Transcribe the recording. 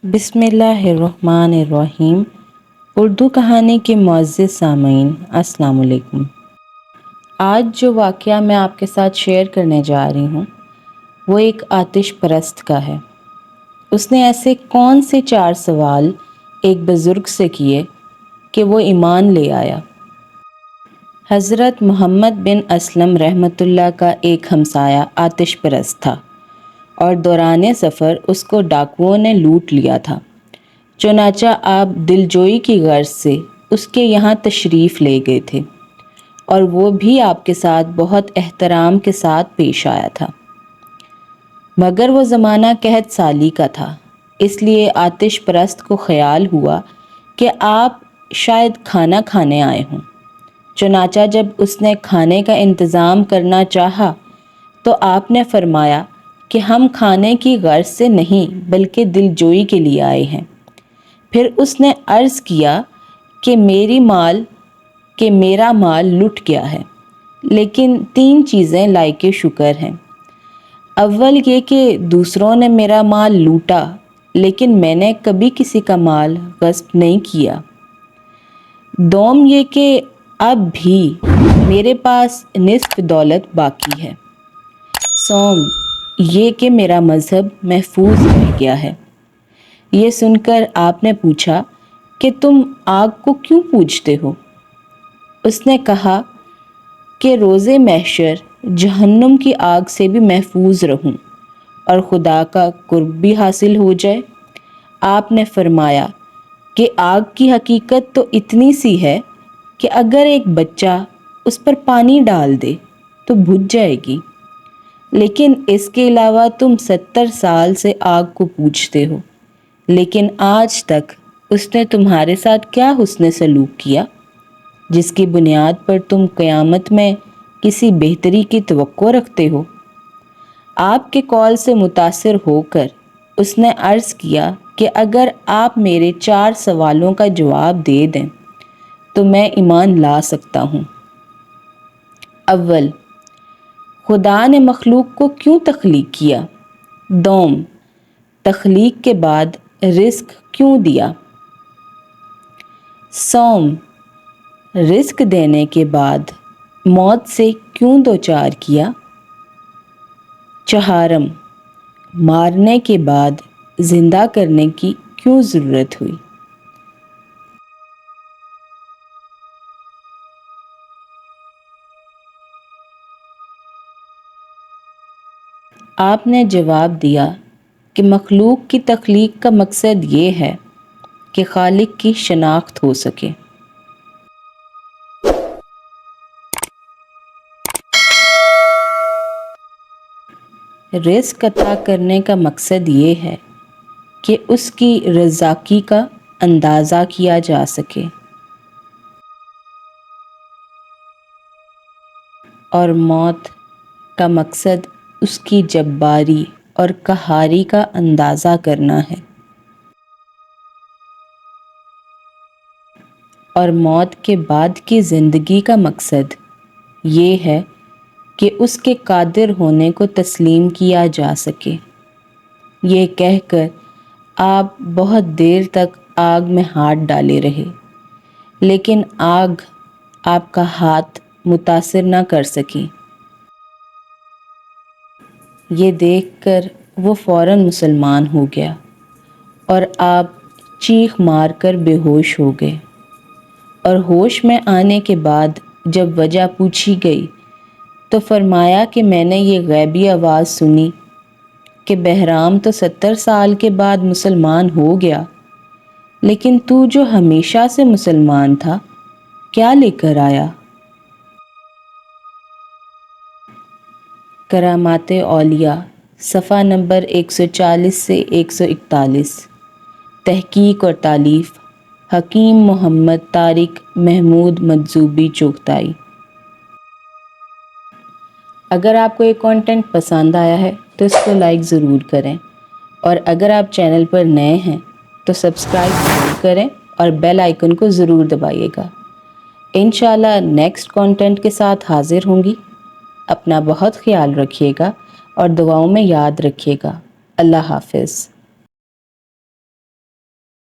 بسم اللہ الرحمن الرحیم۔ اردو کہانی کے معزز سامعین، السلام علیکم۔ آج جو واقعہ میں آپ کے ساتھ شیئر کرنے جا رہی ہوں وہ ایک آتش پرست کا ہے۔ اس نے ایسے کون سے 4 سوال ایک بزرگ سے کیے کہ وہ ایمان لے آیا۔ حضرت محمد بن اسلم رحمۃ اللہ کا ایک ہمسایہ آتش پرست تھا اور دوران سفر اس کو ڈاکوؤں نے لوٹ لیا تھا۔ چنانچہ آپ دلجوئی کی غرض سے اس کے یہاں تشریف لے گئے تھے اور وہ بھی آپ کے ساتھ بہت احترام کے ساتھ پیش آیا تھا، مگر وہ زمانہ قحط سالی کا تھا، اس لیے آتش پرست کو خیال ہوا کہ آپ شاید کھانا کھانے آئے ہوں۔ چنانچہ جب اس نے کھانے کا انتظام کرنا چاہا تو آپ نے فرمایا کہ ہم کھانے کی غرض سے نہیں بلکہ دلجوئی کے لیے آئے ہیں۔ پھر اس نے عرض کیا کہ میرا مال لٹ گیا ہے، لیکن 3 چیزیں لائق شکر ہیں۔ اول یہ کہ دوسروں نے میرا مال لوٹا لیکن میں نے کبھی کسی کا مال غصب نہیں کیا۔ دوم یہ کہ اب بھی میرے پاس نصف دولت باقی ہے۔ سوم یہ کہ میرا مذہب محفوظ رہ گیا ہے۔ یہ سن کر آپ نے پوچھا کہ تم آگ کو کیوں پوجتے ہو؟ اس نے کہا کہ روز محشر جہنم کی آگ سے بھی محفوظ رہوں اور خدا کا قرب بھی حاصل ہو جائے۔ آپ نے فرمایا کہ آگ کی حقیقت تو اتنی سی ہے کہ اگر ایک بچہ اس پر پانی ڈال دے تو بجھ جائے گی، لیکن اس کے علاوہ تم 70 سال سے آگ کو پوجتے ہو، لیکن آج تک اس نے تمہارے ساتھ کیا حسن سلوک کیا جس کی بنیاد پر تم قیامت میں کسی بہتری کی توقع رکھتے ہو؟ آپ کے قول سے متاثر ہو کر اس نے عرض کیا کہ اگر آپ میرے 4 سوالوں کا جواب دے دیں تو میں ایمان لا سکتا ہوں۔ اول، خدا نے مخلوق کو کیوں تخلیق کیا؟ دوم، تخلیق کے بعد رزق کیوں دیا؟ سوم، رزق دینے کے بعد موت سے کیوں دوچار کیا؟ چہارم، مارنے کے بعد زندہ کرنے کی کیوں ضرورت ہوئی؟ آپ نے جواب دیا کہ مخلوق کی تخلیق کا مقصد یہ ہے کہ خالق کی شناخت ہو سکے۔ رزق عطا کرنے کا مقصد یہ ہے کہ اس کی رزاقی کا اندازہ کیا جا سکے، اور موت کا مقصد اس کی جباری اور قہاری کا اندازہ کرنا ہے، اور موت کے بعد کی زندگی کا مقصد یہ ہے کہ اس کے قادر ہونے کو تسلیم کیا جا سکے۔ یہ کہہ کر آپ بہت دیر تک آگ میں ہاتھ ڈالے رہے، لیکن آگ آپ کا ہاتھ متاثر نہ کر سکی۔ یہ دیکھ کر وہ فوراً مسلمان ہو گیا اور آپ چیخ مار کر بے ہوش ہو گئے، اور ہوش میں آنے کے بعد جب وجہ پوچھی گئی تو فرمایا کہ میں نے یہ غیبی آواز سنی کہ بہرام تو 70 سال کے بعد مسلمان ہو گیا، لیکن تو جو ہمیشہ سے مسلمان تھا کیا لے کر آیا؟ کرامات اولیاء، صفحہ نمبر 140 سے 141۔ تحقیق اور تالیف حکیم محمد طارق محمود مجذوبی چغتائی۔ اگر آپ کو یہ کانٹینٹ پسند آیا ہے تو اس کو لائک ضرور کریں، اور اگر آپ چینل پر نئے ہیں تو سبسکرائب ضرور کریں اور بیل آئیکن کو ضرور دبائیے گا۔ انشاءاللہ نیکسٹ کانٹینٹ کے ساتھ حاضر ہوں گی۔ اپنا بہت خیال رکھیے گا اور دعاؤں میں یاد رکھیے گا۔ اللہ حافظ۔